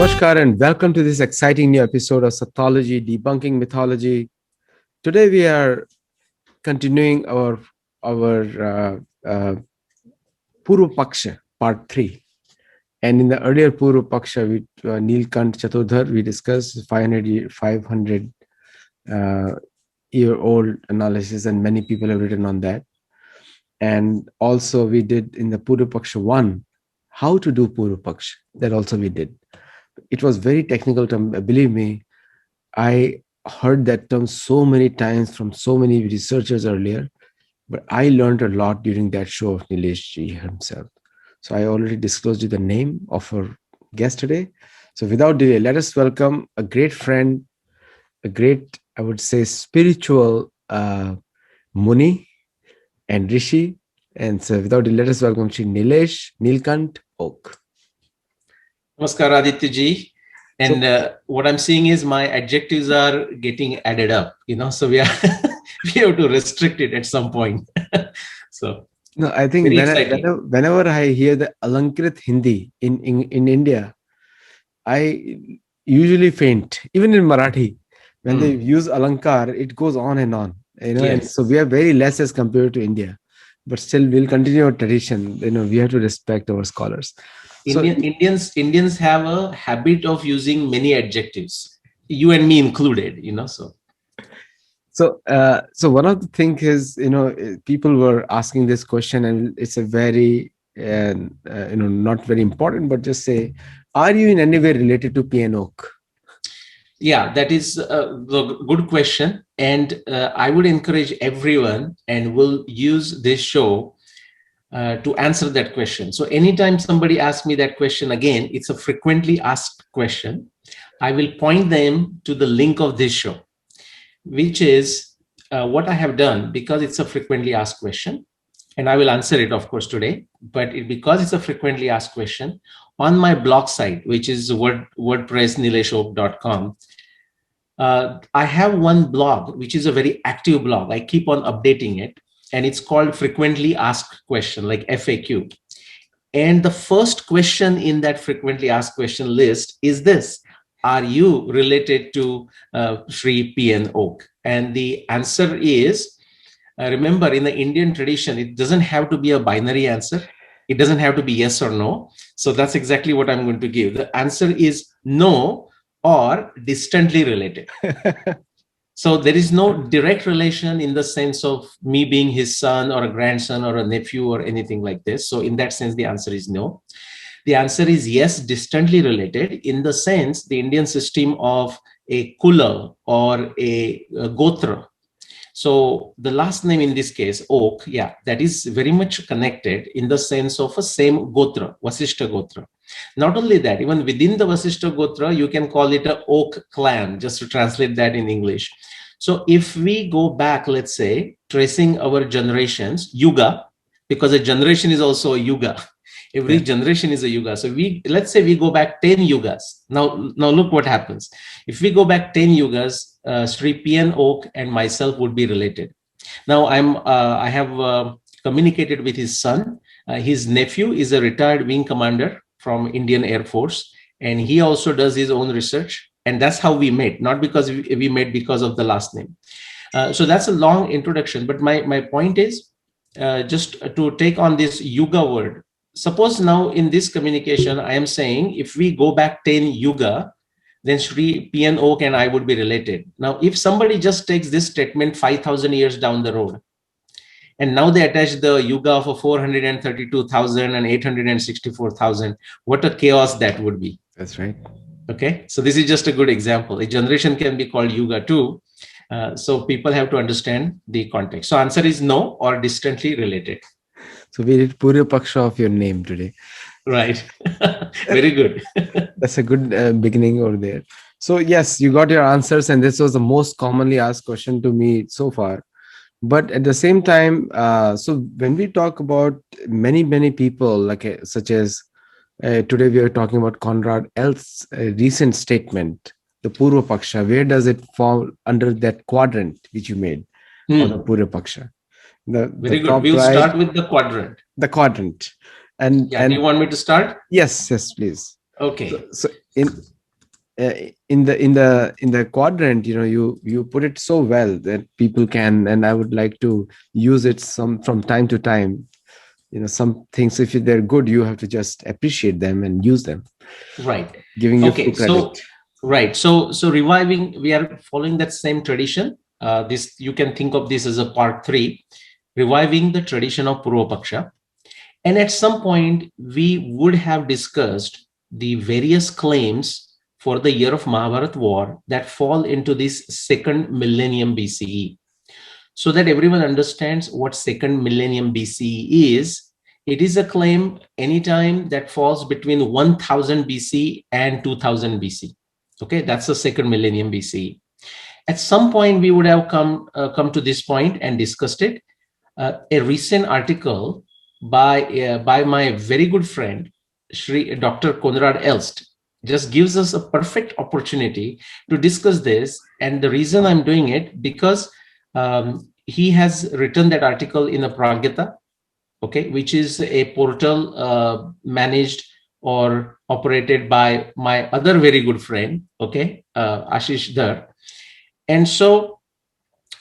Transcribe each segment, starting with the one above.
Namaskar and welcome to this exciting new episode of Sattology, Debunking Mythology. Today we are continuing our Poorvapaksh part 3. And in the earlier Poorvapaksh with Nilkant Chaturdhar, we discussed 500 year old analysis, and many people have written on that. And also we did in the Poorvapaksh 1 how to do Poorvapaksh. That also we did. It was very technical term. Believe me, I heard that term so many times from so many researchers earlier, but I learned a lot during that show of Nilesh ji himself. So I already disclosed you the name of our guest today. So without delay, let us welcome a great friend, a great, I would say, spiritual Muni and Rishi. And so without delay, let us welcome Shri Nilesh Nilkant Oak. Namaskar, Aditya ji. And what I'm seeing is my adjectives are getting added up, so we have to restrict it at some point. So no, I think whenever I hear the Alankrit Hindi in India, I usually faint. Even in Marathi, when they use Alankar, it goes on and on. Yes. And so we are very less as compared to India, but still we'll continue our tradition. We have to respect our scholars. Indians have a habit of using many adjectives, you and me included, So one of the things is, people were asking this question, and it's a very, not very important, but just say, are you in any way related to P.N. Oak? Yeah, that is the good question. And I would encourage everyone, and will use this show to answer that question. So anytime somebody asks me that question again, it's a frequently asked question. I will point them to the link of this show, which is what I have done, because it's a frequently asked question. And I will answer it, of course, today. But because it's a frequently asked question, on my blog site, which is WordPress nileshoak.com, I have one blog, which is a very active blog. I keep on updating it. And it's called Frequently Asked Question, like FAQ. And the first question in that frequently asked question list is this: are you related to Sri P.N. Oak? And the answer is, remember, in the Indian tradition, it doesn't have to be a binary answer. It doesn't have to be yes or no. So that's exactly what I'm going to give. The answer is no or distantly related. So there is no direct relation in the sense of me being his son or a grandson or a nephew or anything like this. So in that sense, the answer is no. The answer is yes, distantly related, in the sense the Indian system of a kula or a gotra. So the last name in this case, Oak, that is very much connected in the sense of a same gotra, Vasishta gotra. Not only that, even within the Vasishta gotra, you can call it a Oak clan, just to translate that in English. So if we go back, let's say, tracing our generations, yuga, because a generation is also a yuga. Every generation is a yuga. So let's say we go back 10 yugas. Now look what happens. If we go back 10 yugas, Sri P.N. Oak and myself would be related. Now I have communicated with his son. His nephew is a retired wing commander from Indian Air Force, and he also does his own research. And that's how we met, not because we met because of the last name. So that's a long introduction. But my point is just to take on this yuga word. Suppose now in this communication, I am saying if we go back 10 yuga, then Sri P.N. Oak and I would be related. Now, if somebody just takes this statement 5,000 years down the road, and now they attach the yuga of 432,000 and 864,000, what a chaos that would be. That's right. Okay, so this is just a good example. A generation can be called yuga too. So people have to understand the context. So answer is no or distantly related. So we did Poorvapaksh of your name today. Right. Very good. That's a good beginning over there. So yes, you got your answers, and this was the most commonly asked question to me so far. But at the same time, so when we talk about many people, like such as today we are talking about Konrad Elst's recent statement, the Poorvapaksha, where does it fall under that quadrant which you made for the Poorvapaksha? Very good. We'll start with the quadrant. The quadrant. And do you want me to start? Yes, please. Okay. So in the quadrant, you put it so well that people can, and I would like to use it some from time to time. Some things, if they're good, you have to just appreciate them and use them, Right. giving you Okay. full credit. Right. So reviving, we are following that same tradition. This, you can think of this as a part 3, reviving the tradition of Poorvapaksha. And at some point, we would have discussed the various claims for the year of Mahabharat war that fall into this second millennium BCE. So that everyone understands what second millennium BCE is, it is a claim anytime that falls between 1000 BC and 2000 BC. Okay, that's the second millennium BCE. At some point, we would have come to this point and discussed it. A recent article by my very good friend, Dr. Konrad Elst, just gives us a perfect opportunity to discuss this. And the reason I'm doing it, because he has written that article in a Pragyata, okay, which is a portal managed or operated by my other very good friend, okay, Ashish Dhar. And so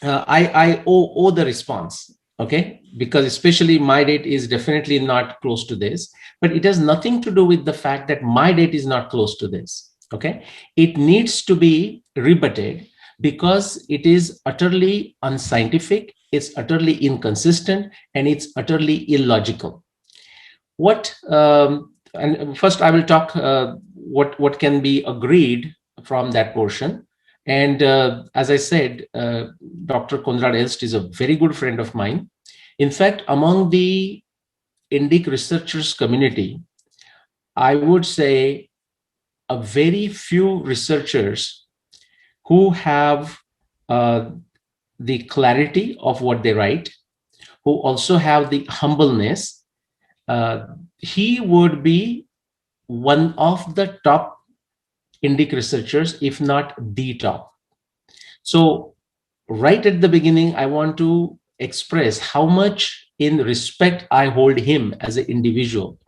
I owe the response, okay, because especially my date is definitely not close to this, but it has nothing to do with the fact that my date is not close to this, okay. It needs to be rebutted because it is utterly unscientific, it's utterly inconsistent, and it's utterly illogical. And first I will talk what can be agreed from that portion. And as I said, Dr. Konrad Elst is a very good friend of mine. In fact, among the Indic researchers community, I would say a very few researchers who have uh, the clarity of what they write, who also have the humbleness. He would be one of the top Indic researchers, if not the top. So right at the beginning, I want to express how much in respect I hold him as an individual.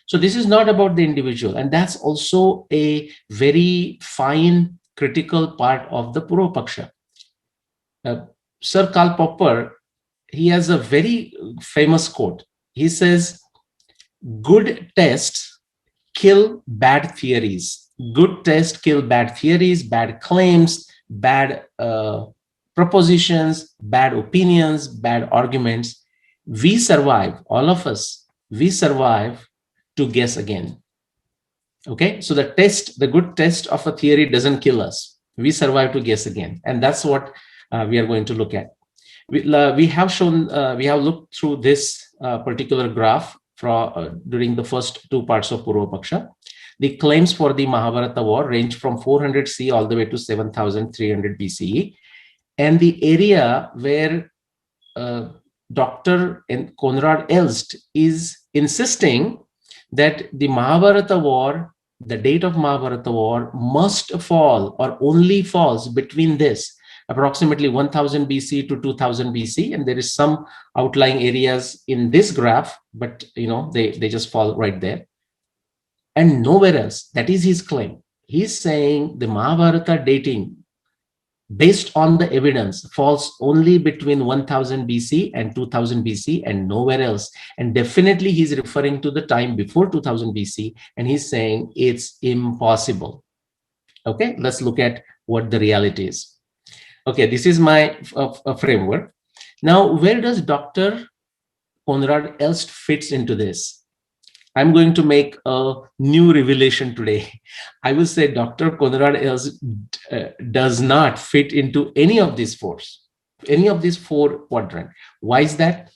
So this is not about the individual, and that's also a very fine critical part of the Poorvapaksha. Uh, Sir Karl Popper, he has a very famous quote. He says, good tests kill bad theories. Good tests kill bad theories, bad claims, bad propositions, bad opinions, bad arguments. We survive, all of us, we survive to guess again. Okay, so the good test of a theory doesn't kill us. We survive to guess again. And that's what we are going to look at. We have looked through this particular graph during the first 2 parts of Poorvapaksha. The claims for the Mahabharata war range from 400 C all the way to 7300 BCE. And the area where Dr. Konrad Elst is insisting that the Mahabharata war, the date of Mahabharata war must fall or only falls between this approximately 1000 BC to 2000 BC. And there is some outlying areas in this graph, but they just fall right there. And nowhere else. That is his claim. He's saying the Mahabharata dating based on the evidence falls only between 1000 BC and 2000 BC and nowhere else. And definitely he's referring to the time before 2000 BC, and he's saying it's impossible. Okay, let's look at what the reality is. Okay, this is my framework. Now, where does Dr. Konrad Elst fits into this? I'm going to make a new revelation today. I will say Dr. Konrad Elst does not fit into any of these four quadrants. Why is that?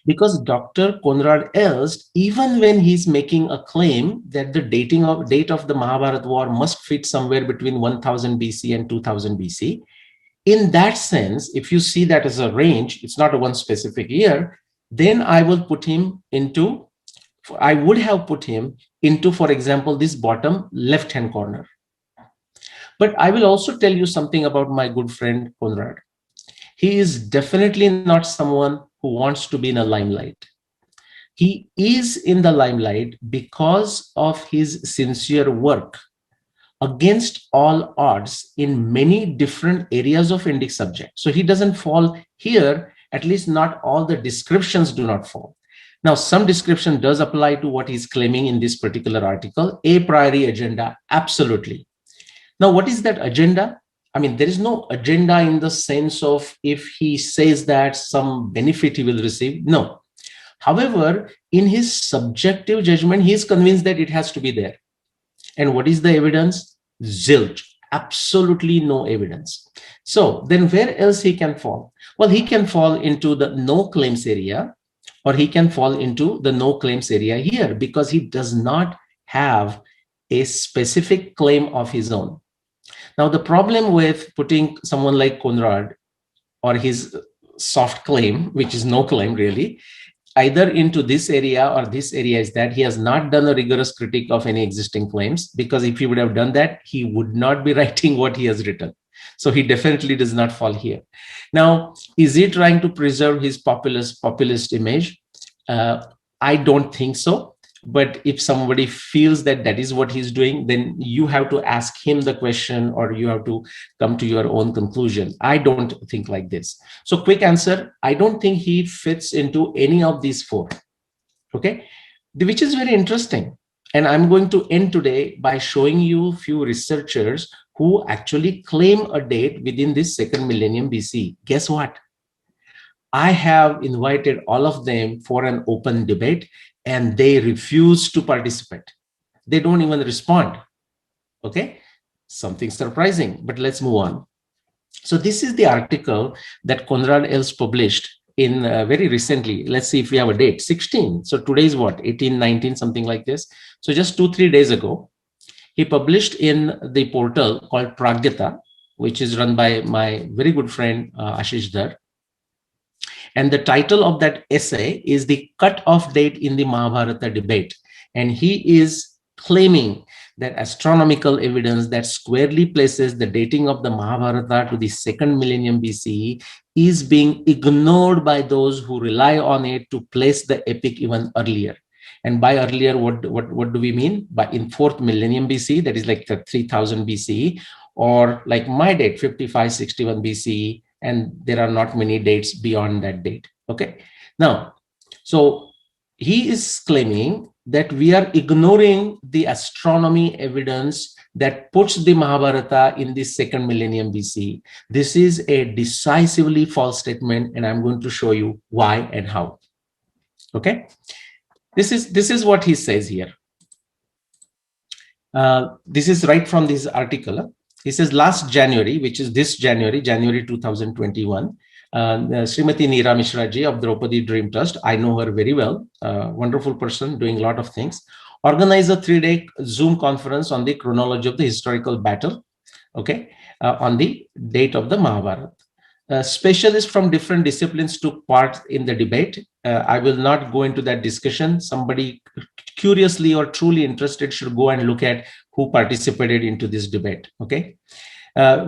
Because Dr. Konrad Elst, even when he's making a claim that the date of the Mahabharata war must fit somewhere between 1000 BC and 2000 BC, in that sense, if you see that as a range, it's not a one specific year, then I would have put him into, for example, this bottom left-hand corner. But I will also tell you something about my good friend Konrad. He is definitely not someone who wants to be in a limelight. He is in the limelight because of his sincere work against all odds in many different areas of Indic subject. So he doesn't fall here, at least not all the descriptions do not fall. Now, some description does apply to what he's claiming in this particular article, a priori agenda, absolutely. Now, what is that agenda? I mean, there is no agenda in the sense of if he says that some benefit he will receive. No. However, in his subjective judgment, he is convinced that it has to be there. And what is the evidence? Zilch. Absolutely no evidence. So then where else he can fall? Well, he can fall into the no claims area, or he can fall into the no claims area here, because he does not have a specific claim of his own. Now, the problem with putting someone like Konrad or his soft claim, which is no claim really, either into this area or this area, is that he has not done a rigorous critique of any existing claims, because if he would have done that, he would not be writing what he has written. So he definitely does not fall here. Now, is he trying to preserve his populist image? I don't think so. But if somebody feels that that is what he's doing, then you have to ask him the question, or you have to come to your own conclusion. I don't think like this. So quick answer, I don't think he fits into any of these four. Okay, which is very interesting. And I'm going to end today by showing you a few researchers who actually claim a date within this second millennium BC. Guess what? I have invited all of them for an open debate, and they refuse to participate. They don't even respond. Okay, something surprising, but let's move on. So this is the article that Konrad Elst published in very recently. Let's see if we have a date, 16. So today is what, 18, 19, something like this. So just 2-3 days ago, he published in the portal called Pragyata, which is run by my very good friend Ashish Dhar. And the title of that essay is The Cut-Off Date in the Mahabharata Debate. And he is claiming that astronomical evidence that squarely places the dating of the Mahabharata to the second millennium BCE is being ignored by those who rely on it to place the epic even earlier. And by earlier, what do we mean? By in 4th millennium BCE, that is like the 3000 BCE, or like my date, 5561 BCE, and there are not many dates beyond that date. Okay. Now, so he is claiming that we are ignoring the astronomy evidence that puts the Mahabharata in the second millennium BC. This is a decisively false statement, and I'm going to show you why and how. Okay. This is what he says here. This is right from this article. He says last January, which is this January 2021, Srimati Neera Mishra ji of Draupadi Dream Trust, I know her very well, wonderful person doing a lot of things, organized a 3-day Zoom conference on the chronology of the historical battle, okay, on the date of the Mahabharata. Specialists from different disciplines took part in the debate. I will not go into that discussion. Somebody curiously or truly interested should go and look at who participated into this debate. Okay.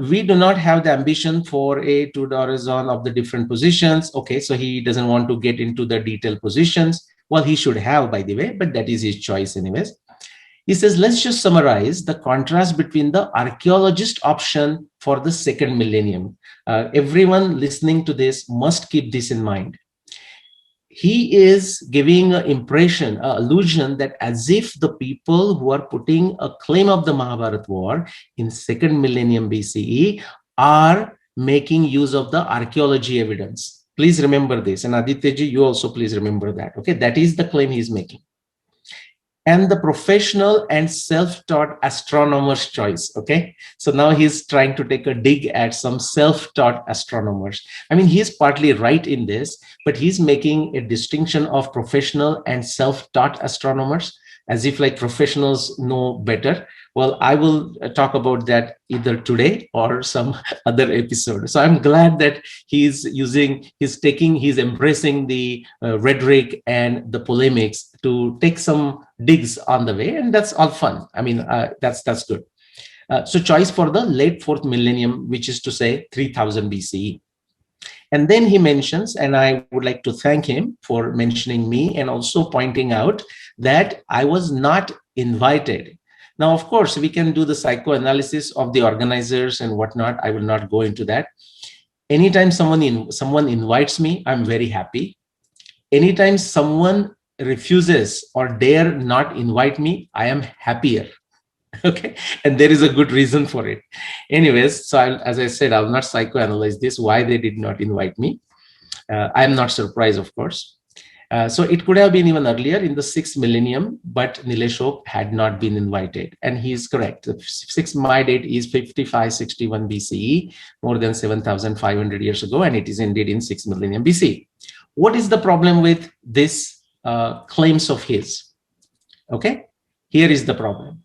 We do not have the ambition for a two-horizon of the different positions. Okay, so he doesn't want to get into the detailed positions. Well, he should have, by the way, but that is his choice anyways. He says, let's just summarize the contrast between the archaeologist option for the second millennium. Everyone listening to this must keep this in mind. He is giving an impression, an illusion that as if the people who are putting a claim of the Mahabharata war in second millennium BCE are making use of the archaeology evidence. Please remember this. And Aditya ji, you also please remember that. Okay, that is the claim he's making. And the professional and self-taught astronomer's choice. Okay, so now he's trying to take a dig at some self-taught astronomers. I mean, he's partly right in this, but he's making a distinction of professional and self-taught astronomers, as if like professionals know better. Well, I will talk about that either today or some other episode. So I'm glad that he's embracing the rhetoric and the polemics to take some digs on the way, and that's all fun. I mean, that's good. So choice for the late 4th millennium, which is to say 3000 BCE. And then he mentions, and I would like to thank him for mentioning me and also pointing out that I was not invited. Now, of course, we can do the psychoanalysis of the organizers and whatnot. I will not go into that. Anytime someone invites me, I'm very happy. Anytime someone refuses or dare not invite me, I am happier. Okay, and there is a good reason for it. Anyways, so as I said, I'll not psychoanalyze this, why they did not invite me. I'm not surprised, of course. So it could have been even earlier in the 6th millennium, but Nilesh Oak had not been invited. And he is correct. The 6th my date is 5561 BCE, more than 7,500 years ago, and it is indeed in 6th millennium BC. What is the problem with this claims of his? Okay, here is the problem.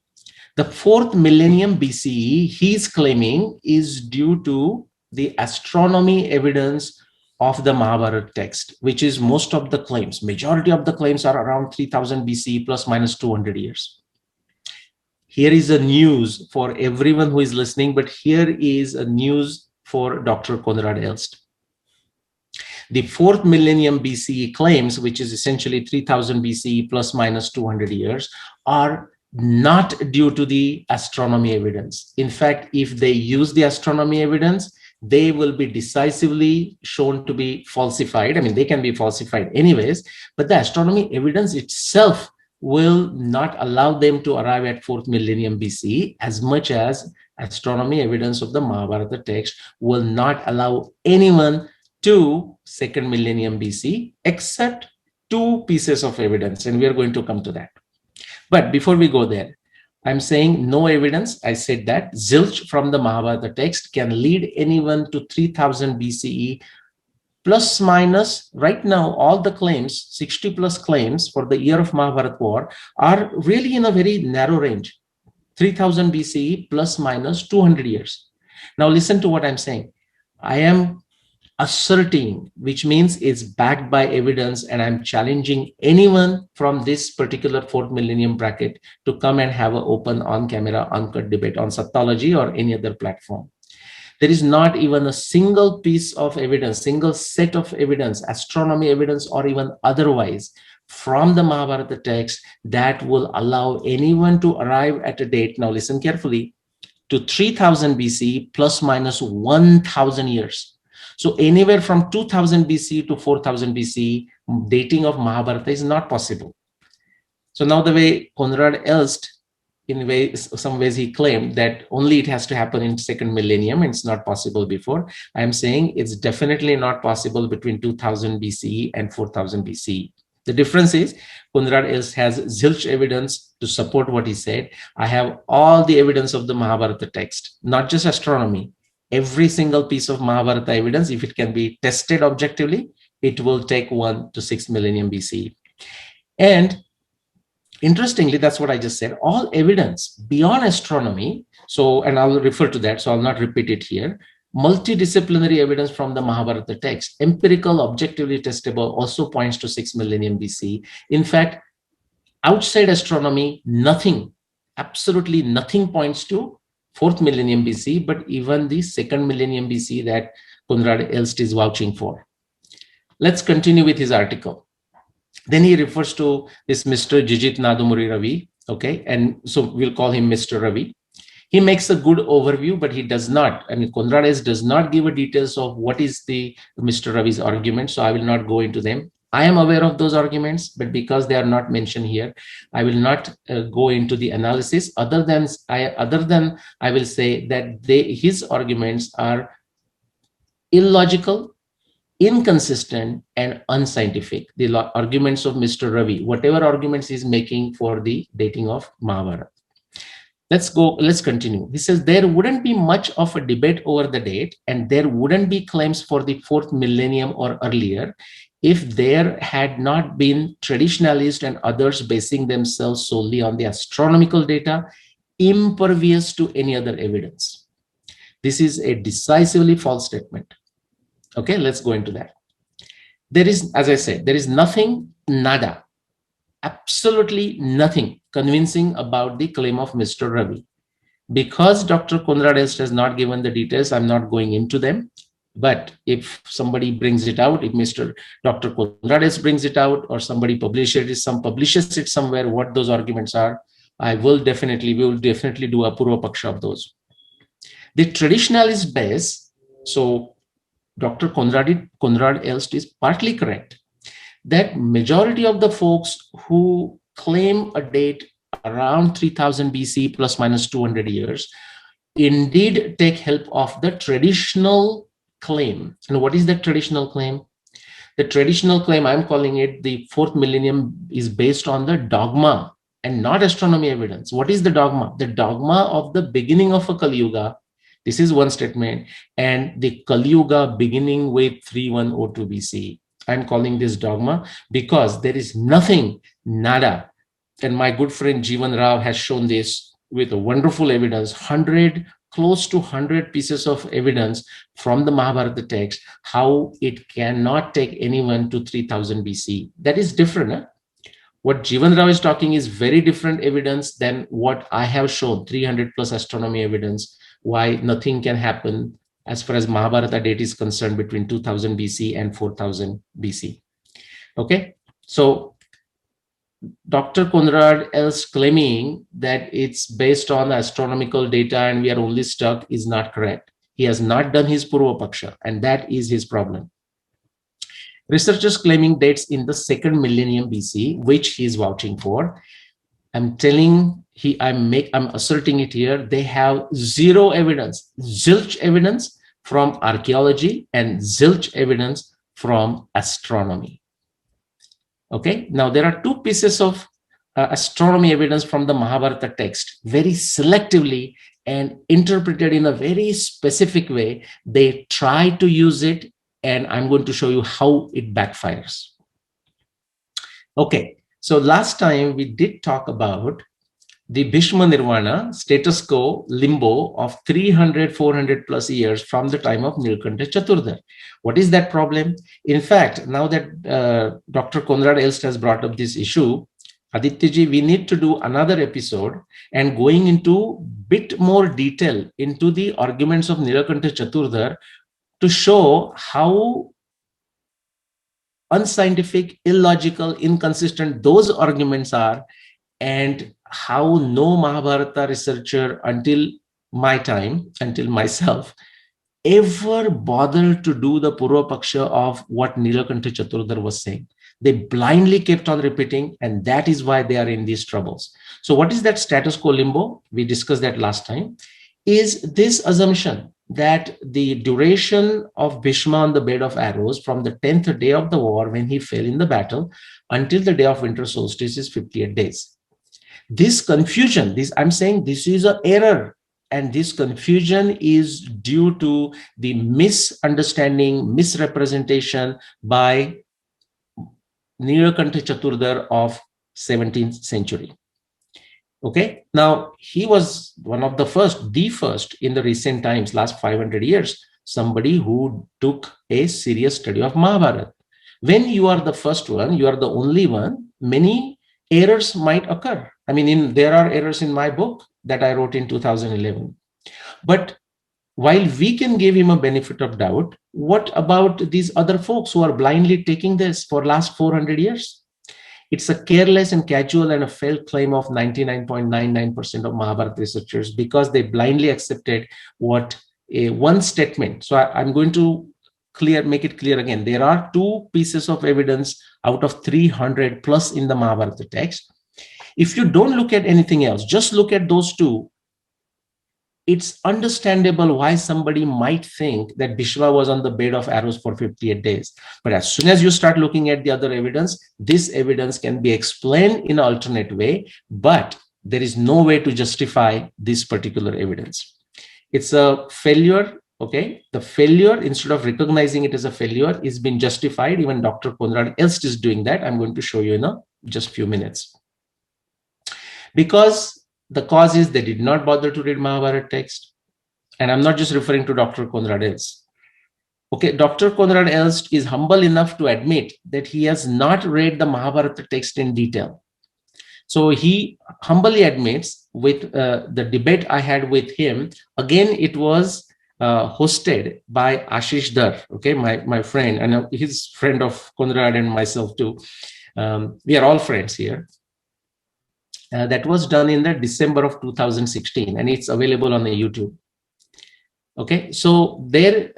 The 4th millennium BCE, he's claiming, is due to the astronomy evidence of the Mahabharata text, which is most of the claims. Majority of the claims are around 3000 BCE plus minus 200 years. Here is a news for everyone who is listening, but here is a news for Dr. Konrad Elst. The 4th millennium BCE claims, which is essentially 3000 BCE plus minus 200 years, are not due to the astronomy evidence. In fact, if they use the astronomy evidence, they will be decisively shown to be falsified. I mean, they can be falsified anyways, but the astronomy evidence itself will not allow them to arrive at 4th millennium BCE, as much as astronomy evidence of the Mahabharata text will not allow anyone to 2nd millennium BC, except 2 pieces of evidence, and we are going to come to that. But before we go there, I'm saying no evidence. I said that zilch from the Mahabharata text can lead anyone to 3000 BCE plus minus. Right now, all the claims, 60 plus claims for the year of Mahabharata war, are really in a very narrow range, 3000 BCE plus minus 200 years. Now listen to what I'm saying. I am asserting, which means it's backed by evidence, and I'm challenging anyone from this particular 4th millennium bracket to come and have an open on-camera, uncut debate on Sattology or any other platform. There is not even a single piece of evidence, single set of evidence, astronomy evidence or even otherwise, from the Mahabharata text that will allow anyone to arrive at a date, now listen carefully, to 3000 BC plus minus 1000 years. So anywhere from 2000 BC to 4000 BC, dating of Mahabharata is not possible. So now the way Konrad Elst, in some ways he claimed that only it has to happen in 2nd millennium and it's not possible before. I am saying it's definitely not possible between 2000 BCE and 4000 BCE. The difference is Konrad Elst has zilch evidence to support what he said. I have all the evidence of the Mahabharata text, not just astronomy. Every single piece of Mahabharata evidence, if it can be tested objectively, it will take 1 to 6th millennium BCE. And interestingly, that's what I just said, all evidence beyond astronomy, so, and I'll refer to that, so I'll not repeat it here, multidisciplinary evidence from the Mahabharata text, empirical, objectively testable, also points to 6th millennium BC. In fact, outside astronomy, nothing, absolutely nothing points to 4th millennium BC, but even the 2nd millennium BC that Konrad Elst is vouching for. Let's continue with his article. Then he refers to this Mr. Jijit Nadumuri Ravi, okay, and so we'll call him Mr. Ravi. He makes a good overview, but he does not, I mean, Konrad Elst does not give a details of what is the Mr. Ravi's argument, so I will not go into them. I am aware of those arguments, but because they are not mentioned here, I will not go into the analysis. Other than I will say that his arguments are illogical, inconsistent, and unscientific. The arguments of Mr. Ravi, whatever arguments he's making for the dating of Mahabharata. Let's continue. He says there wouldn't be much of a debate over the date, and there wouldn't be claims for the 4th millennium or earlier if there had not been traditionalists and others basing themselves solely on the astronomical data, impervious to any other evidence. This is a decisively false statement. Okay, let's go into that. There is, as I said, there is nothing, nada, absolutely nothing convincing about the claim of Mr. Ravi. Because Dr. Konrad Elst has not given the details, I'm not going into them. But if somebody brings it out, if Dr. Konrad Elst brings it out, or somebody publishes it somewhere, what those arguments are, we will definitely do a Poorvapaksh of those. The traditionalist base, so Dr. Konrad Elst is partly correct that majority of the folks who claim a date around 3000 BC plus minus 200 years indeed take help of the traditional claim. And what is that traditional claim? The traditional claim, I'm calling it the fourth millennium, is based on the dogma and not astronomy evidence. What is the dogma? The dogma of the beginning of a Kali Yuga. This is one statement. And the Kali Yuga beginning with 3102 BC. I'm calling this dogma because there is nothing, nada. And my good friend Jeevan Rao has shown this with a wonderful evidence, close to 100 pieces of evidence from the Mahabharata text, how it cannot take anyone to 3000 BC. That is different. Huh? What Jeevan Rao is talking is very different evidence than what I have shown, 300 plus astronomy evidence, why nothing can happen as far as Mahabharata date is concerned between 2000 BC and 4000 BC. Okay, so Dr. Konrad Elst claiming that it's based on astronomical data and we are only stuck is not correct. He has not done his Poorvapaksha, and that is his problem. Researchers claiming dates in the second millennium BC, which he is vouching for. I'm asserting it here. They have zero evidence, zilch evidence from archaeology and zilch evidence from astronomy. Okay, now there are two pieces of astronomy evidence from the Mahabharata text, very selectively and interpreted in a very specific way. They try to use it, and I'm going to show you how it backfires. Okay, so last time we did talk about the Bhishma Nirvana status quo limbo of 300, 400 plus years from the time of Nilkanta Chaturdhar. What is that problem? In fact, now that Dr. Konrad Elst has brought up this issue, Adityaji, we need to do another episode and going into bit more detail into the arguments of Nilkanta Chaturdhar to show how unscientific, illogical, inconsistent those arguments are, and how no Mahabharata researcher until my time, until myself, ever bothered to do the Poorvapaksha of what Nilakanta Chaturdhar was saying. They blindly kept on repeating, and that is why they are in these troubles. So what is that status quo limbo? We discussed that last time. Is this assumption that the duration of Bhishma on the bed of arrows from the 10th day of the war when he fell in the battle until the day of winter solstice is 58 days. This confusion, I'm saying this is an error, and this confusion is due to the misunderstanding, misrepresentation by Nilakanta Chaturdhar of 17th century. Okay, now he was one of the first in the recent times, last 500 years, somebody who took a serious study of Mahabharata. When you are the first one, you are the only one, many errors might occur. I mean, there are errors in my book that I wrote in 2011. But while we can give him a benefit of doubt, what about these other folks who are blindly taking this for last 400 years? It's a careless and casual and a failed claim of 99.99% of Mahabharata researchers because they blindly accepted what one statement. So I'm going to make it clear again. There are two pieces of evidence out of 300 plus in the Mahabharata text. If you don't look at anything else, just look at those two, it's understandable why somebody might think that Bhishma was on the bed of arrows for 58 days. But as soon as you start looking at the other evidence, this evidence can be explained in an alternate way, but there is no way to justify this particular evidence. It's a failure. Okay, the failure, instead of recognizing it as a failure, is being justified. Even Dr. Konrad Elst is doing that. I'm going to show you in just a few minutes. Because the cause is they did not bother to read Mahabharata text. And I'm not just referring to Dr. Konrad Elst. Okay, Dr. Konrad Elst is humble enough to admit that he has not read the Mahabharata text in detail. So he humbly admits with the debate I had with him, again, it was hosted by Ashish Dar, okay, my friend, and he's friend of Konrad and myself too. We are all friends here. that was done in the December of 2016, and it's available on the YouTube. Okay, so there,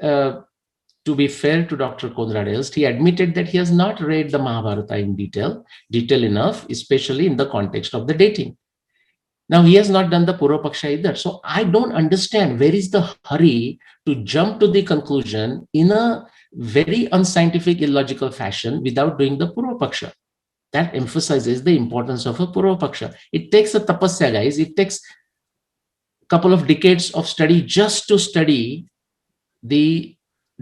to be fair to Dr. Konrad Elst, he admitted that he has not read the Mahabharata in detail enough, especially in the context of the dating. Now, he has not done the Poorvapaksh either. So I don't understand where is the hurry to jump to the conclusion in a very unscientific, illogical fashion without doing the Poorvapaksh. That emphasizes the importance of a Poorvapaksh. It takes a tapasya, guys. It takes a couple of decades of study just to study the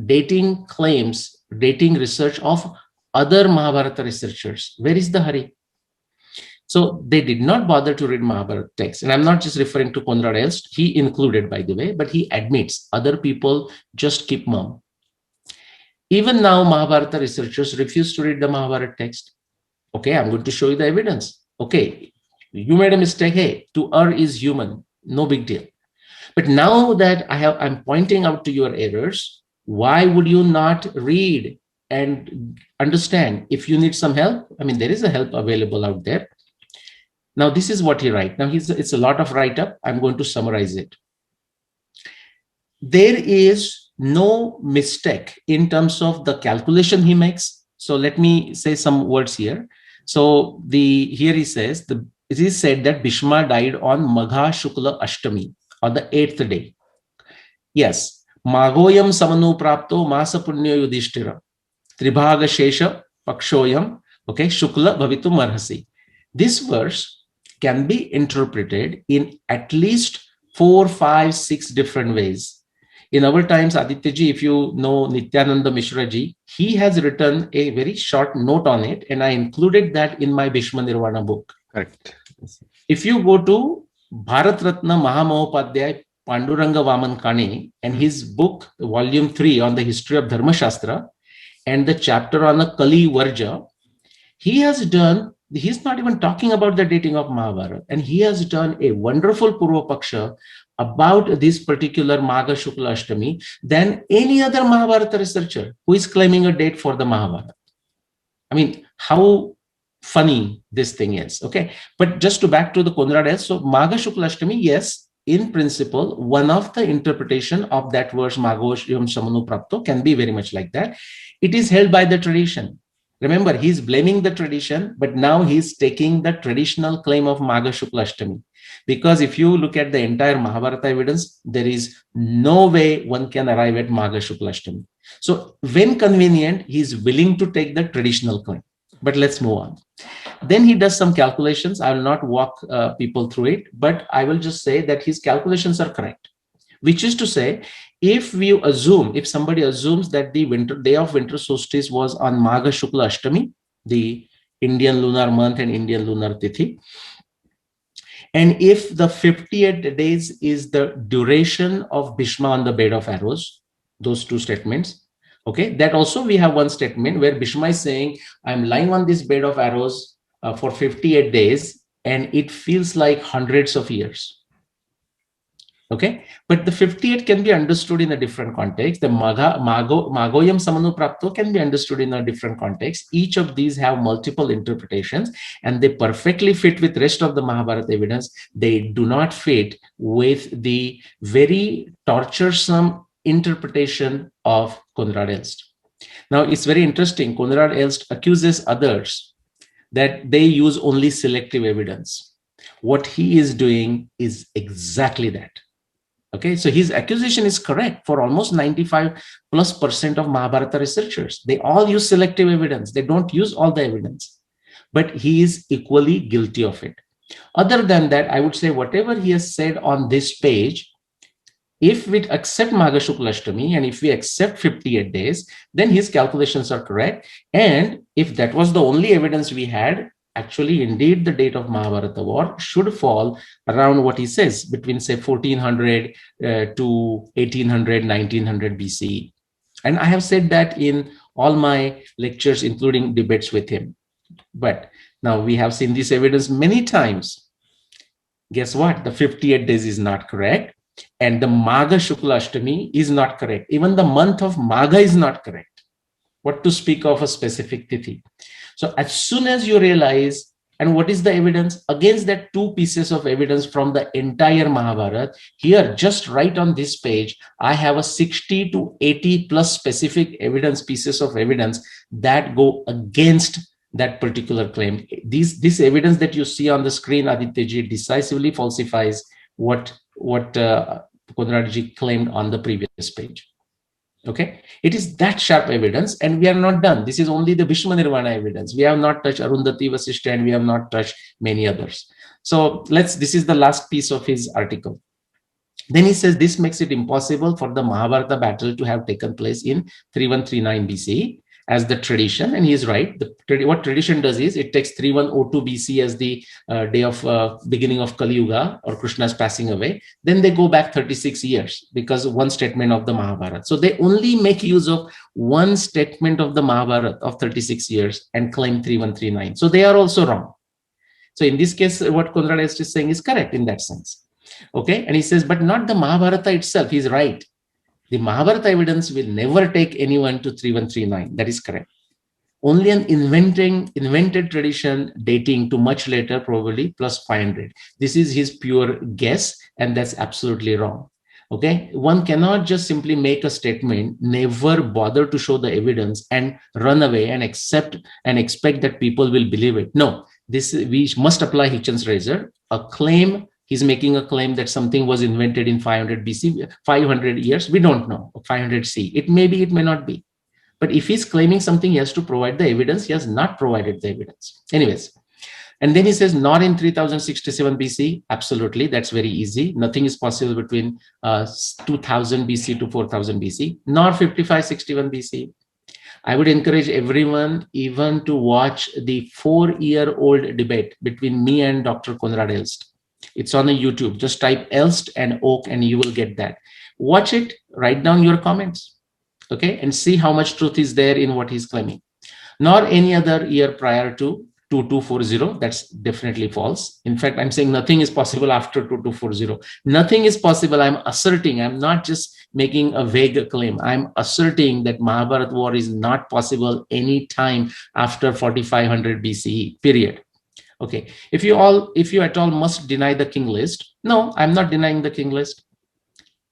dating claims, dating research of other Mahabharata researchers. Where is the hurry? So they did not bother to read Mahabharata text. And I'm not just referring to Konrad Elst, he included, by the way, but he admits other people just keep mum. Even now, Mahabharata researchers refuse to read the Mahabharata text. Okay, I'm going to show you the evidence. Okay, you made a mistake. Hey, to err is human. No big deal. But now that I'm pointing out to your errors, why would you not read and understand? If you need some help, I mean, there is a help available out there. Now, this is what he writes. Now, it's a lot of write-up. I'm going to summarize it. There is no mistake in terms of the calculation he makes. So let me say some words here. So here he says, it is said that Bhishma died on Magha Shukla Ashtami, on the 8th day. Yes. Magoyam samanu prapto masa punyo yudhishthira. Tribhaga shesha pakshoyam. Okay. Shukla bhavitum arhasi. This verse can be interpreted in at least 4, 5, 6 different ways. In our times, Adityaji, if you know Nityananda Mishra ji, he has written a very short note on it, and I included that in my Bhishma Nirvana book. Correct. If you go to Bharat Ratna Mahamahopadhyay Panduranga Vaman Kane and his book, volume 3 on the history of Dharma Shastra and the chapter on the Kali Varja, he's not even talking about the dating of Mahabharata, and he has done a wonderful Poorvapaksha about this particular Magha Shukla Ashtami than any other Mahabharata researcher who is claiming a date for the Mahabharata. I mean, how funny this thing is. Okay, but just to back to the Konrad Elst, so Magha Shukla Ashtami, yes, in principle, one of the interpretation of that verse Magoyam Samanu Prapto can be very much like that. It is held by the tradition. Remember, he's blaming the tradition, but now he's taking the traditional claim of Magha Shukla Ashtami. Because if you look at the entire Mahabharata evidence, there is no way one can arrive at Magha Shukla Ashtami. So when convenient, he's willing to take the traditional claim. But let's move on. Then he does some calculations. I will not walk people through it, but I will just say that his calculations are correct. Which is to say, if somebody assumes that the day of winter solstice was on Magha Shukla Ashtami, the Indian lunar month and Indian lunar tithi, and if the 58 days is the duration of Bhishma on the bed of arrows, those two statements, okay, that also we have one statement where Bhishma is saying, I'm lying on this bed of arrows for 58 days, and it feels like hundreds of years. Okay, but the 58 can be understood in a different context. The Magoyam Samanu Prapto can be understood in a different context. Each of these have multiple interpretations, and they perfectly fit with the rest of the Mahabharata evidence. They do not fit with the very torturesome interpretation of Konrad Elst. Now, it's very interesting. Konrad Elst accuses others that they use only selective evidence. What he is doing is exactly that. Okay, so his accusation is correct for almost 95+% of Mahabharata researchers. They all use selective evidence. They don't use all the evidence, but he is equally guilty of it. Other than that, I would say whatever he has said on this page, if we accept Magha Shukla Ashtami and if we accept 58 days, then his calculations are correct. And if that was the only evidence we had, actually, indeed, the date of Mahabharata war should fall around what he says, between, say, 1400 to 1800, 1900 BCE. And I have said that in all my lectures, including debates with him. But now we have seen this evidence many times. Guess what? The 58 days is not correct. And the Magha Shukla Ashtami is not correct. Even the month of Magha is not correct. What to speak of a specific tithi? So as soon as you realize And what is the evidence? Against that two pieces of evidence from the entire Mahabharata, here, just right on this page, I have a 60 to 80 plus specific evidence, pieces of evidence that go against that particular claim. This evidence that you see on the screen, Adityaji, decisively falsifies what Konradji claimed on the previous page. Okay, it is that sharp evidence, and we are not done. This is only the Bhishma Nirvana evidence. We have not touched Arundhati Vasishta, and we have not touched many others. So this is the last piece of his article. Then he says this makes it impossible for the Mahabharata battle to have taken place in 3139 BC as the tradition, and he is right. What tradition does is it takes 3102 BC as the day of beginning of Kali Yuga, or Krishna's passing away. Then they go back 36 years because one statement of the Mahabharata. So they only make use of one statement of the Mahabharata of 36 years and claim 3139. So they are also wrong. So in this case, what Konrad is saying is correct in that sense. Okay, and he says, but not the Mahabharata itself. He's right. The Mahabharata evidence will never take anyone to 3139. That is correct. Only an invented tradition dating to much later, probably plus 500. This is his pure guess, and that's absolutely wrong. Okay, one cannot just simply make a statement, never bother to show the evidence, and run away and accept and expect that people will believe it. No, we must apply Hitchens razor. A claim. He's making a claim that something was invented in 500 BC, 500 years. We don't know, 500 C. It may be, it may not be. But if he's claiming something, he has to provide the evidence. He has not provided the evidence. Anyways, and then he says, not in 3067 BC. Absolutely, that's very easy. Nothing is possible between 2000 BC to 4000 BC, nor 5561 BC. I would encourage everyone even to watch the 4-year-old debate between me and Dr. Konrad Elst. It's on the YouTube. Just type Elst and Oak and you will get that. Watch it, write down your comments, okay, and see how much truth is there in what he's claiming. Nor any other year prior to 2240. That's definitely false. In fact, I'm saying nothing is possible after 2240. Nothing is possible. I'm asserting, I'm not just making a vague claim. I'm asserting that Mahabharata war is not possible any time after 4500 BCE, period. Okay, if you at all must deny the king list, no, I'm not denying the king list.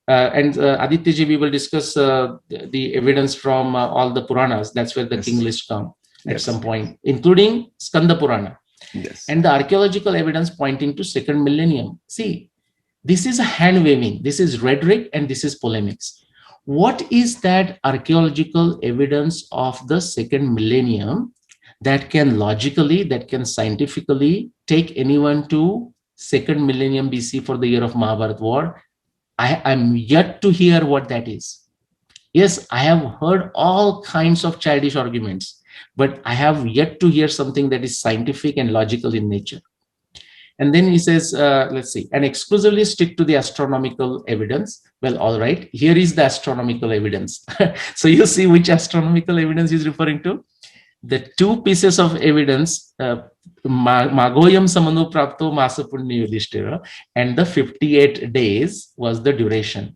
Adityaji, we will discuss the evidence from all the Puranas. That's where the king list come at some point, including Skanda Purana. And the archaeological evidence pointing to second millennium. See, this is a hand waving, this is rhetoric, and this is polemics. What is that archaeological evidence of the second millennium that can logically, that can scientifically take anyone to second millennium BC for the year of Mahabharata war? I'm yet to hear what that is. Yes, I have heard all kinds of childish arguments, but I have yet to hear something that is scientific and logical in nature. And then he says, let's see, and exclusively stick to the astronomical evidence. Well, all right, here is the astronomical evidence. So you see which astronomical evidence he's referring to? The two pieces of evidence, Magoyam Samanu Prapto Masapunya Yudhishthira, and the 58 days was the duration.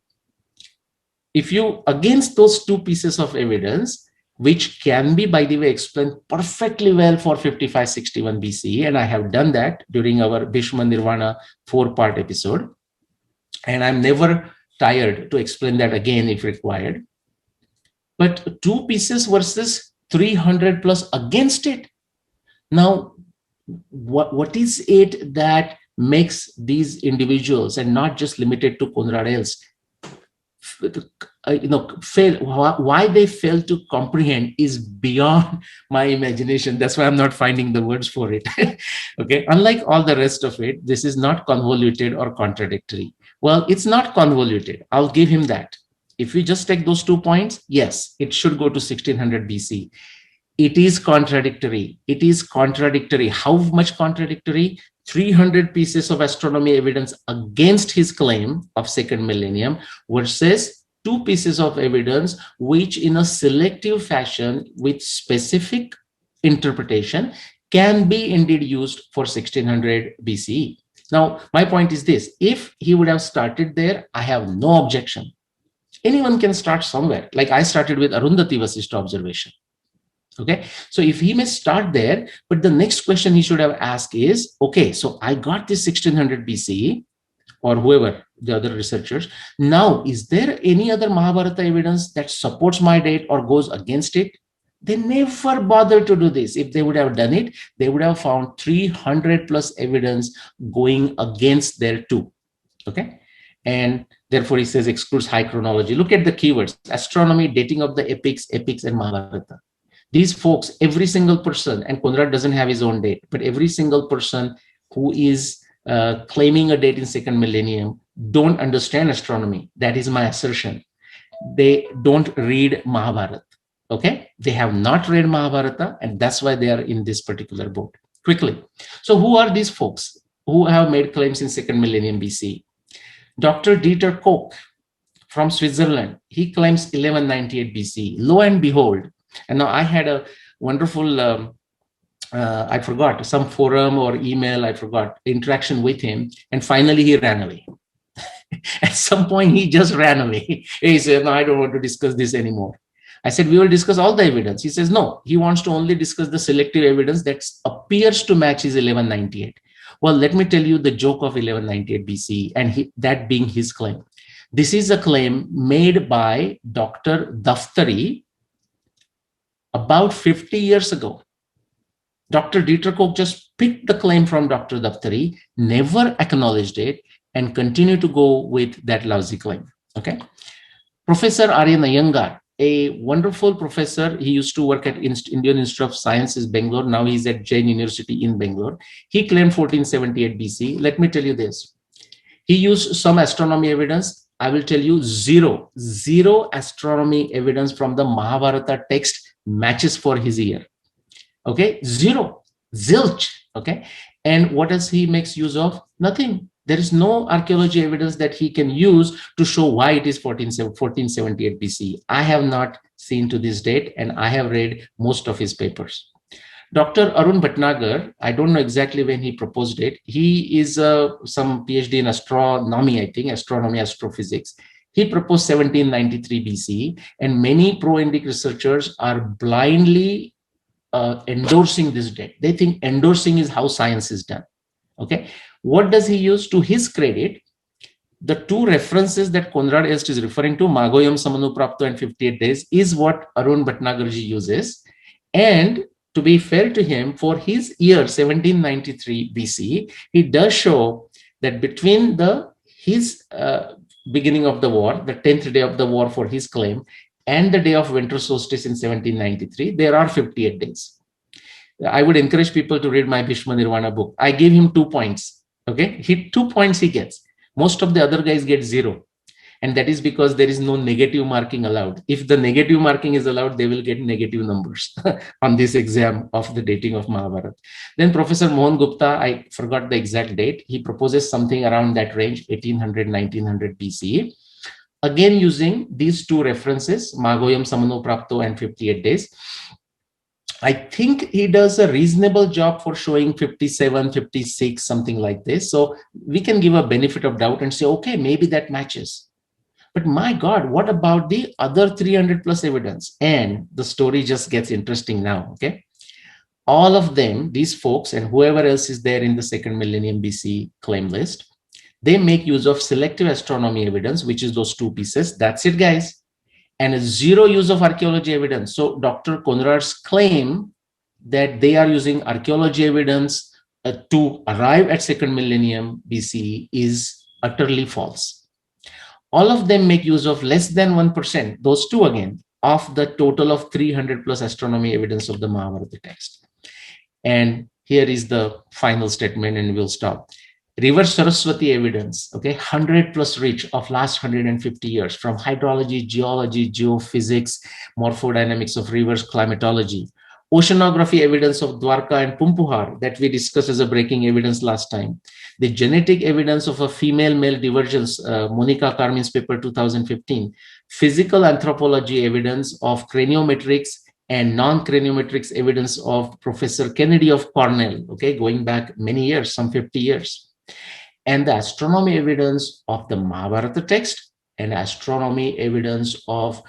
If you, against those two pieces of evidence, which can be, by the way, explained perfectly well for 5561 BCE, and I have done that during our Bhishma Nirvana 4-part episode, and I'm never tired to explain that again if required. But two pieces versus 300 plus against it. Now, what is it that makes these individuals, and not just limited to Konrad Elst, fail? Why they fail to comprehend is beyond my imagination. That's why I'm not finding the words for it. Okay, unlike all the rest of it, this is not convoluted or contradictory. Well, it's not convoluted. I'll give him that. If we just take those 2 points, yes, it should go to 1600 BC. It is contradictory. It is contradictory. How much contradictory? 300 pieces of astronomy evidence against his claim of second millennium versus 2 pieces of evidence which, in a selective fashion with specific interpretation, can be indeed used for 1600 BCE. Now, my point is this: if he would have started there, I have no objection. Anyone can start somewhere. Like I started with Arundhati Vasishta observation. Okay, so if he may start there, but the next question he should have asked is, okay, so I got this 1600 BCE, or whoever the other researchers. Now, is there any other Mahabharata evidence that supports my date or goes against it? They never bothered to do this. If they would have done it, they would have found 300 plus evidence going against their two. Okay, and therefore he says excludes high chronology. Look at the keywords: astronomy, dating of the epics, and Mahabharata. These folks, every single person, and Konrad doesn't have his own date, but every single person who is claiming a date in second millennium don't understand astronomy. That is my assertion. They don't read Mahabharata. Okay, they have not read Mahabharata, and that's why they are in this particular boat. Quickly, so who are these folks who have made claims in second millennium BC? Dr. Dieter Koch from Switzerland, he claims 1198 BC. Lo and behold, and now I had a wonderful, I forgot, some forum or email, I forgot, interaction with him, and finally he ran away. At some point, he just ran away. He said, no, I don't want to discuss this anymore. I said, we will discuss all the evidence. He says, no, he wants to only discuss the selective evidence that appears to match his 1198. Well, let me tell you the joke of 1198 BC, and that being his claim. This is a claim made by Dr. Daftari about 50 years ago. Dr. Dieter Koch just picked the claim from Dr. Daftari, never acknowledged it, and continued to go with that lousy claim. Okay. Professor Aryan Iyengar, a wonderful professor. He used to work at Indian Institute of Sciences, Bangalore. Now he's at Jain University in Bangalore. He claimed 1478 BC. Let me tell you this. He used some astronomy evidence. I will tell you zero astronomy evidence from the Mahabharata text matches for his year. Okay, zero, zilch. Okay, and what does he makes use of? Nothing. There is no archaeology evidence that he can use to show why it is 1478 BC. I have not seen to this date, and I have read most of his papers. Dr. Arun Bhatnagar, I don't know exactly when he proposed it. He is some PhD in astronomy, I think, astronomy, astrophysics. He proposed 1793 BC, and many pro-Indic researchers are blindly endorsing this date. They think endorsing is how science is done. Okay, what does he use? To his credit, the two references that Konrad Elst is referring to, Magoyam Samanuprapto and 58 days, is what Arun Bhatnagarji uses. And to be fair to him, for his year 1793 BC, he does show that between his beginning of the war, the 10th day of the war for his claim, and the day of winter solstice in 1793, there are 58 days. I would encourage people to read my Bhishma Nirvana book. I gave him 2 points. Okay, 2 points he gets. Most of the other guys get 0. And that is because there is no negative marking allowed. If the negative marking is allowed, they will get negative numbers on this exam of the dating of Mahabharata. Then Professor Mohan Gupta, I forgot the exact date. He proposes something around that range, 1800, 1900 BCE. Again, using these two references, Magoyam Samano Prapto and 58 days. I think he does a reasonable job for showing 57, 56, something like this. So we can give a benefit of doubt and say, okay, maybe that matches. But my God, what about the other 300 plus evidence? And the story just gets interesting now, okay? All of them, these folks and whoever else is there in the second millennium BC claim list, they make use of selective astronomy evidence, which is those 2 pieces. That's it, guys. And a 0 use of archaeology evidence. So Dr. Konrad's claim that they are using archaeology evidence to arrive at second millennium BC is utterly false. All of them make use of less than 1%, those 2 again, of the total of 300 plus astronomy evidence of the Mahabharata text. And here is the final statement, and we'll stop. River Saraswati evidence, okay, 100 plus reach of last 150 years from hydrology, geology, geophysics, morphodynamics of rivers, climatology. Oceanography evidence of Dwarka and Pumpuhar that we discussed as a breaking evidence last time. The genetic evidence of a female-male divergence, Monica Carmin's paper 2015. Physical anthropology evidence of craniometrics and non-craniometrics evidence of Professor Kennedy of Cornell, okay, going back many years, some 50 years. And the astronomy evidence of the Mahabharata text and astronomy evidence of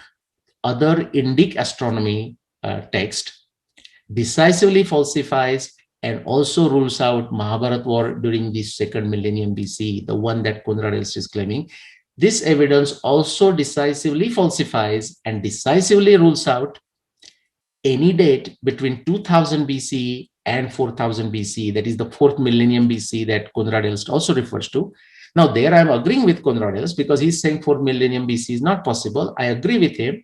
other Indic astronomy text decisively falsifies and also rules out Mahabharat war during the second millennium BC, the one that Konrad Elst is claiming. This evidence also decisively falsifies and decisively rules out any date between 2000 BC and 4000 BC, that is the fourth millennium BC that Konrad Elst also refers to. Now, there I'm agreeing with Konrad Elst because he's saying fourth millennium BC is not possible. I agree with him,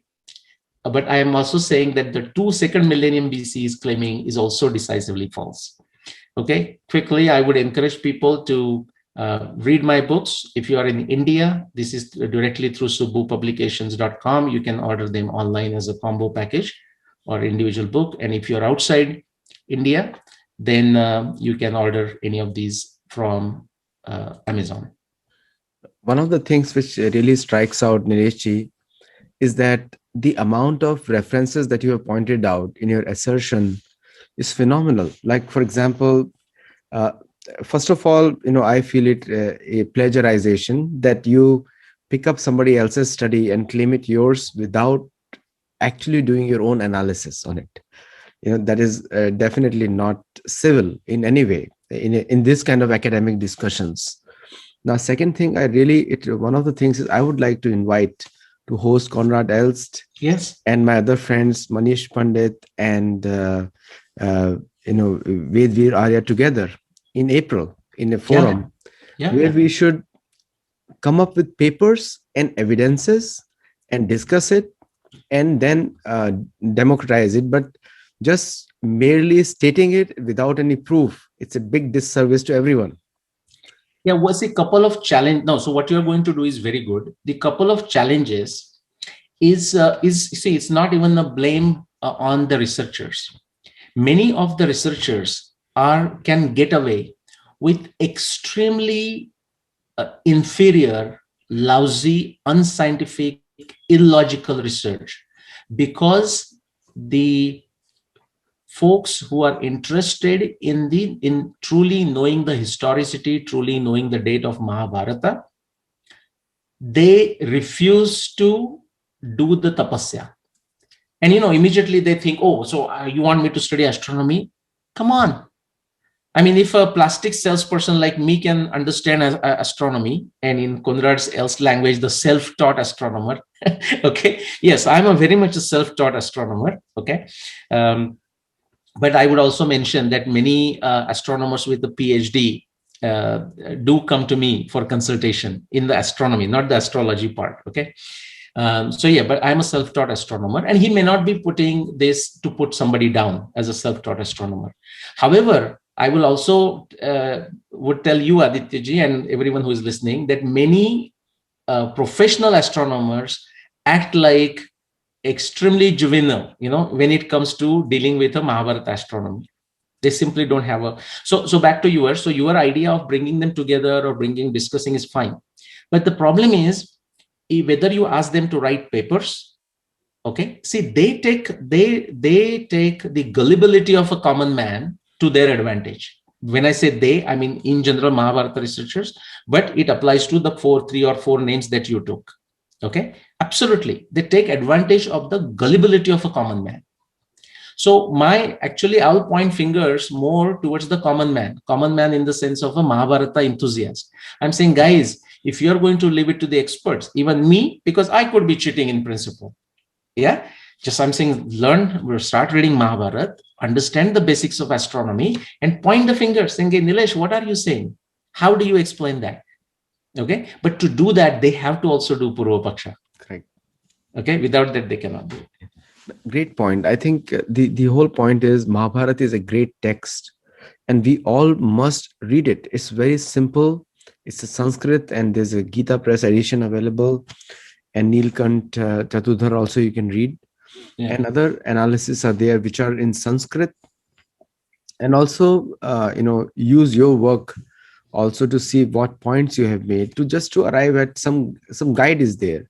but I am also saying that the second millennium BC is claiming is also decisively false. Okay, quickly, I would encourage people to read my books. If you are in India, this is directly through subbupublications.com. You can order them online as a combo package or individual book. And if you're outside India, then you can order any of these from Amazon. One of the things which really strikes out, Nireshji, is that the amount of references that you have pointed out in your assertion is phenomenal. Like, for example, first of all, I feel it a plagiarization that you pick up somebody else's study and claim it yours without actually doing your own analysis on it. That is definitely not civil in any way in this kind of academic discussions. Now, second thing, one of the things is I would like to invite to host Konrad Elst, yes, and my other friends Manish Pandit and Vedveer Arya together in April in a forum where we should come up with papers and evidences and discuss it and then democratize it. But just merely stating it without any proof, it's a big disservice to everyone. Yeah, was a couple of challenge. No, so what you're going to do is very good. The couple of challenges is see, it's not even a blame on the researchers. Many of the researchers can get away with extremely inferior, lousy, unscientific, illogical research because the folks who are interested in truly knowing the historicity, truly knowing the date of Mahabharata, they refuse to do the tapasya. And immediately they think, oh, so you want me to study astronomy? Come on. I mean, if a plastic salesperson like me can understand astronomy, and in Konrad's Elst language, the self-taught astronomer, okay, yes, I'm very much a self-taught astronomer, okay. But I would also mention that many astronomers with a PhD do come to me for consultation in the astronomy, not the astrology part, okay. But I'm a self-taught astronomer, and he may not be putting this to put somebody down as a self-taught astronomer. However, I will also would tell you, Aditya-ji, and everyone who is listening, that many professional astronomers act like extremely juvenile, when it comes to dealing with a Mahabharata astronomy. They simply don't have a... So back to yours. So your idea of bringing them together or discussing is fine. But the problem is, whether you ask them to write papers, okay, see, they take the gullibility of a common man to their advantage. When I say they, I mean in general Mahabharata researchers, but it applies to the 3 or 4 names that you took. Okay, absolutely. They take advantage of the gullibility of a common man. So I'll point fingers more towards the common man in the sense of a Mahabharata enthusiast. I'm saying, guys, if you're going to leave it to the experts, even me, because I could be cheating in principle. Yeah, I'm saying, start reading Mahabharata, understand the basics of astronomy, and point the finger saying, hey, Nilesh, what are you saying? How do you explain that? Okay, but to do that, they have to also do Poorvapaksh. Correct. Okay, without that, they cannot do it. Great point. I think the whole point is Mahabharata is a great text, and we all must read it. It's very simple. It's a Sanskrit, and there's a Gita Press edition available, and Nilkant Chaturdhar also you can read. Yeah. And other analyses are there which are in Sanskrit, and also use your work also to see what points you have made to arrive at some guide is there.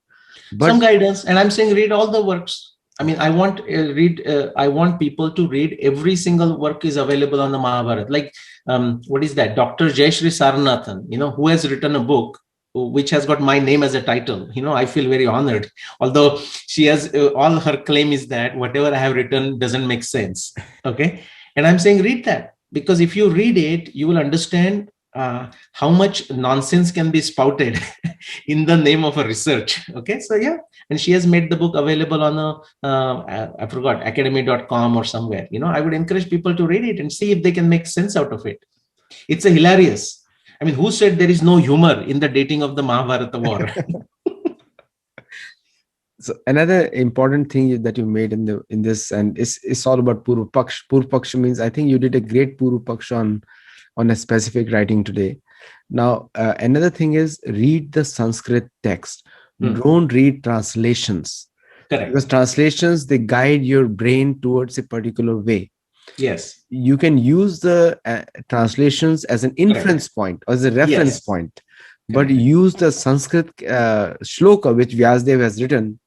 But some guidance, and I'm saying read all the works. I mean, I want people to read every single work is available on the Mahabharata. Like, what is that? Dr. Jayashree Saranathan, who has written a book which has got my name as a title. I feel very honored. Although she has all her claim is that whatever I have written doesn't make sense. Okay. And I'm saying read that, because if you read it, you will understand how much nonsense can be spouted in the name of a research. Okay. So yeah. And she has made the book available on I forgot, academy.com or somewhere. I would encourage people to read it and see if they can make sense out of it. It's a hilarious. I mean, who said there is no humor in the dating of the Mahabharata war? So another important thing that you made in this, and it's all about Poorvapaksh. Poorvapaksh means, I think you did a great Poorvapaksh on a specific writing today. Now, another thing is, read the Sanskrit text. Don't read translations. Correct. Because translations, they guide your brain towards a particular way. Yes. You can use the translations as an inference point, or as a reference point, but use the Sanskrit shloka which Vyasdev has written,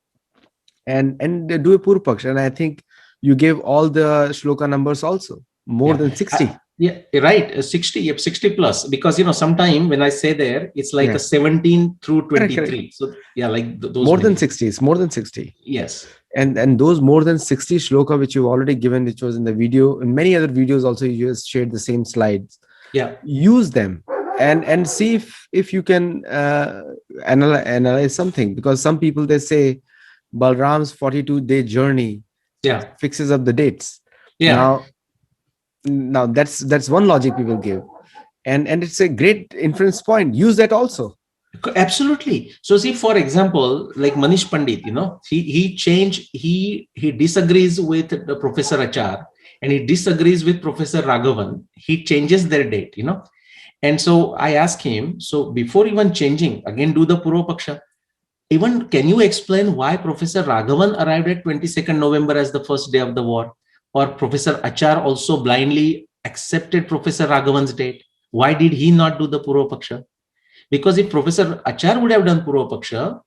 and do a Poorvapaksh. And I think you gave all the shloka numbers also, more than 60. Yeah, right. 60, yep, 60 plus. Because sometime when I say there, it's like a 17 through 23. Correct. So yeah, like those more than 60. It's more than 60. Yes. And those more than 60 shloka which you've already given, which was in the video, in many other videos also, you just shared the same slides. Yeah. Use them and see if you can analyze something. Because some people, they say Balram's 42-day journey fixes up the dates. Now that's one logic people give, and it's a great inference point. Use that also. Absolutely. So see, for example, like Manish Pandit, he disagrees with the Professor Achar, and he disagrees with Professor Raghavan. He changes their date, and so I asked him, so before even changing, again do the Poorvapaksha. Even can you explain why Professor Raghavan arrived at 22nd November as the first day of the war? Or Professor Achar also blindly accepted Professor Raghavan's date? Why did he not do the Poorvapaksha? Because if Professor Achar would have done Poorvapaksha,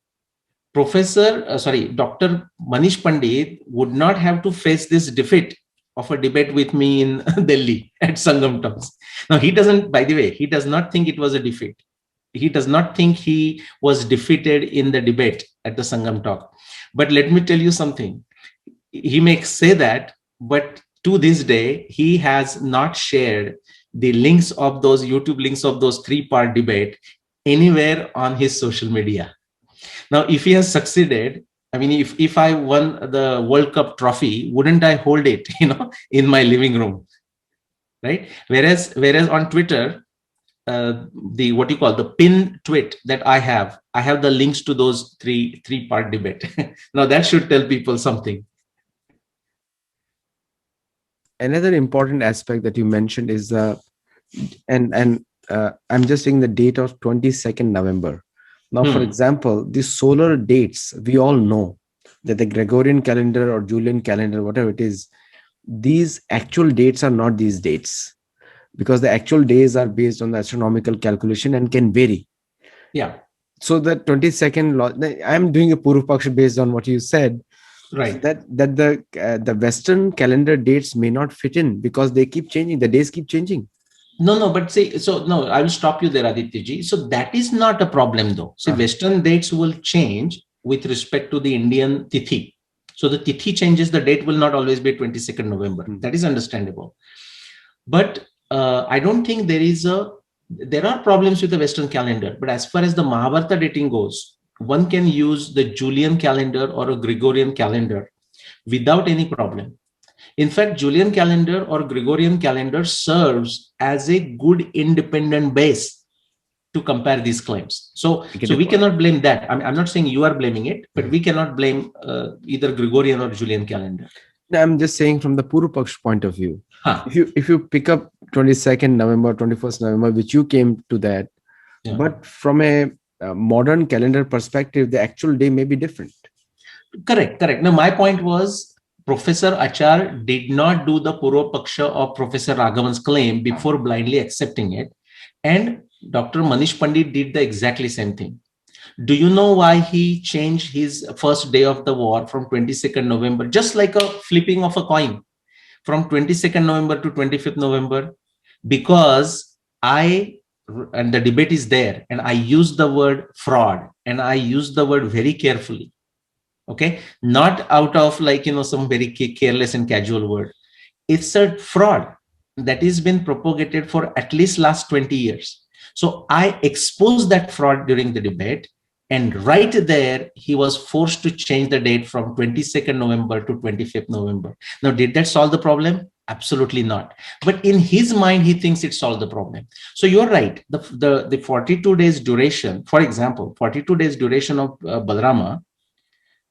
Dr. Manish Pandit would not have to face this defeat of a debate with me in Delhi at Sangam Talks. Now, he doesn't, by the way, he does not think it was a defeat. He does not think he was defeated in the debate at the Sangam Talk. But let me tell you something. He may say that, but to this day, he has not shared the links of those YouTube links of those 3-part debate anywhere on his social media. Now, if he has succeeded, I mean, if I won the World Cup trophy, wouldn't I hold it, in my living room, right? Whereas on Twitter, the pin tweet that I have the links to those three-part debate. Now that should tell people something. Another important aspect that you mentioned is I'm just saying the date of 22nd November. Now, for example, the solar dates, we all know that the Gregorian calendar or Julian calendar, whatever it is, these actual dates are not these dates, because the actual days are based on the astronomical calculation and can vary. Yeah. So the 22nd, I'm doing a Poorvapaksh based on what you said. Right. That the Western calendar dates may not fit in because they keep changing. The days keep changing. No, but see, so no, I will stop you there, Adityaji. So that is not a problem though. See, Western dates will change with respect to the Indian Tithi. So the Tithi changes, the date will not always be 22nd November. That is understandable. But I don't think there are problems with the Western calendar. But as far as the Mahabharata dating goes, one can use the Julian calendar or a Gregorian calendar without any problem. In fact, Julian calendar or Gregorian calendar serves as a good independent base to compare these claims. So we cannot blame that. I'm not saying you are blaming it, but we cannot blame either Gregorian or Julian calendar. I'm just saying from the Poorvapaksh point of view. If you pick up 22nd November, 21st November, which you came to that, but from a modern calendar perspective, the actual day may be different. Correct. Now, my point was, Professor Achar did not do the Poorvapaksha of Professor Raghavan's claim before blindly accepting it. And Dr. Manish Pandit did the exactly same thing. Do you know why he changed his first day of the war from 22nd November, just like a flipping of a coin, from 22nd November to 25th November? Because I and the debate is there, and I use the word fraud, and I use the word very carefully, okay, not out of like, some very careless and casual word. It's a fraud that has been propagated for at least last 20 years. So I exposed that fraud during the debate, and right there he was forced to change the date from 22nd November to 25th November. Now, did that solve the problem? Absolutely not. But in his mind, he thinks it solved the problem. So you're right. The 42 days duration, for example, 42 days duration of Balarama.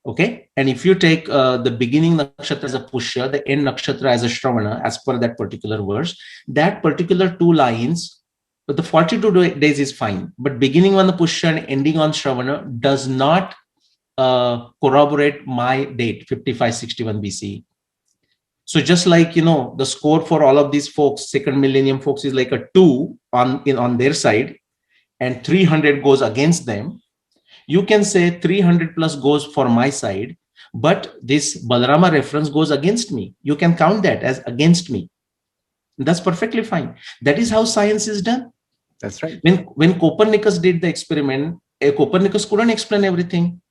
Okay. And if you take the beginning nakshatra as a Pushya, the end nakshatra as a Shravana, as per that particular verse, that particular two lines, but the 42 days is fine. But beginning on the Pushya and ending on Shravana does not corroborate my date, 5561 BCE. So just like, the score for all of these folks, second millennium folks, is like a 2 on their side, and 300 goes against them. You can say 300 plus goes for my side, but this Balarama reference goes against me. You can count that as against me. That's perfectly fine. That is how science is done. That's right. When Copernicus did the experiment, Copernicus couldn't explain everything.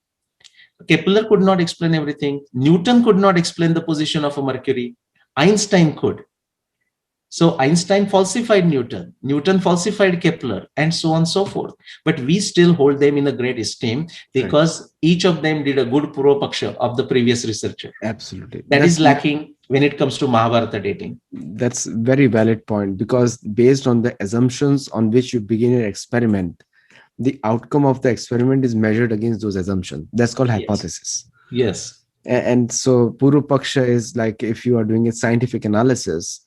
Kepler could not explain everything. Newton could not explain the position of a Mercury. Einstein could. So Einstein falsified Newton, Newton falsified Kepler, and so on and so forth. But we still hold them in a great esteem because each of them did a good Poorvapaksh of the previous researcher. Absolutely. That is lacking when it comes to Mahabharata dating. That's a very valid point, because based on the assumptions on which you begin your experiment, the outcome of the experiment is measured against those assumptions. That's called hypothesis. Yes. And so Poorvapaksh is like, if you are doing a scientific analysis,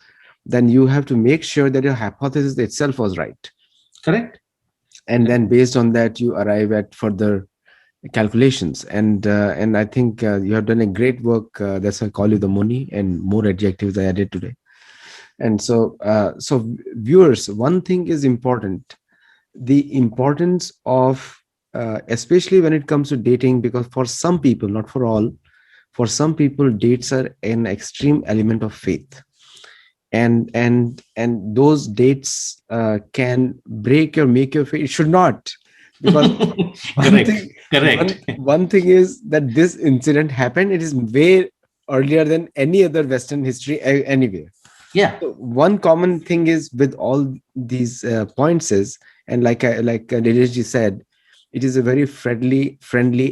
then you have to make sure that your hypothesis itself was right. Correct. And then based on that, you arrive at further calculations. And I think you have done a great work. That's why I call you the Muni, and more adjectives I added today. And so viewers, one thing is important: the importance of, especially when it comes to dating, because for some people, not for all, for some people, dates are an extreme element of faith. And those dates can break or make your faith. It should not, because one thing is that this incident happened. It is way earlier than any other Western history anywhere. Yeah. So one common thing is with all these points is, and like Nilesh ji said, it is a very friendly,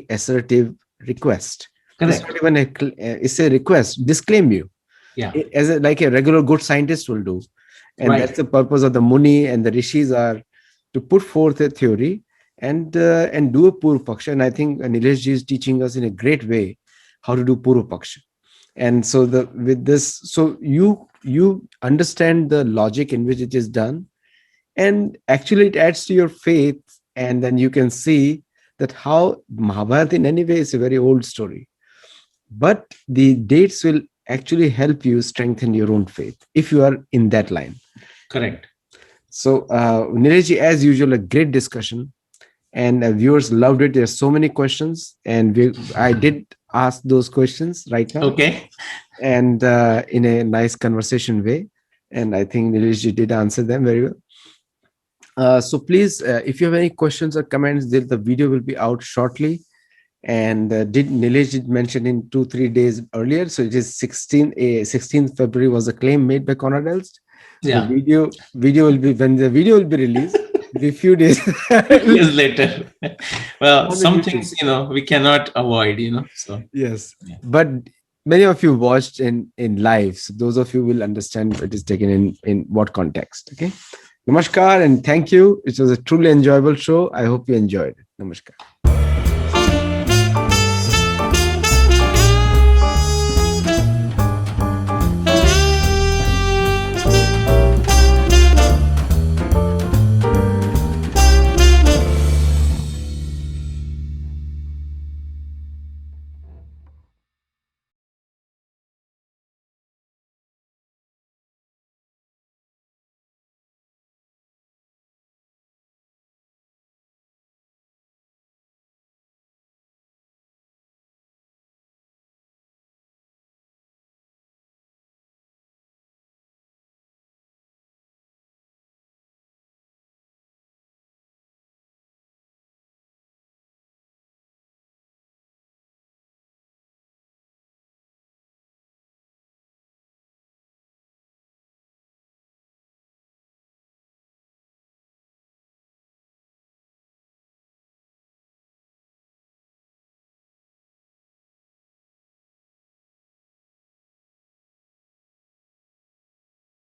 assertive request. Correct. It's not even it's a request. Disclaim you. Yeah. As like a regular good scientist will do. And that's the purpose of the Muni and the Rishis, are to put forth a theory and do a Poorvapaksh. And I think Nilesh ji is teaching us in a great way how to do Poorvapaksh. And so with this, so you understand the logic in which it is done, and actually it adds to your faith. And then you can see that how Mahabharata in any way is a very old story, but the dates will actually help you strengthen your own faith if you are in that line. Correct. So Nilesh ji, as usual, a great discussion, and viewers loved it. There's so many questions, and I did ask those questions right now. Okay. And in a nice conversation way, and I think Nilesh ji did answer them very well. So please, if you have any questions or comments, the video will be out shortly. And did Nilesh mention in 2-3 days earlier? So it is 16th February was the claim made by Konrad Elst. Yeah. The video will be, when the video will be released, a few days years later. Well, some things we cannot avoid. So yes, but many of you watched in live, so those of you will understand it is taken in what context. Okay, namaskar and thank you. It was a truly enjoyable show. I hope you enjoyed it. Namaskar.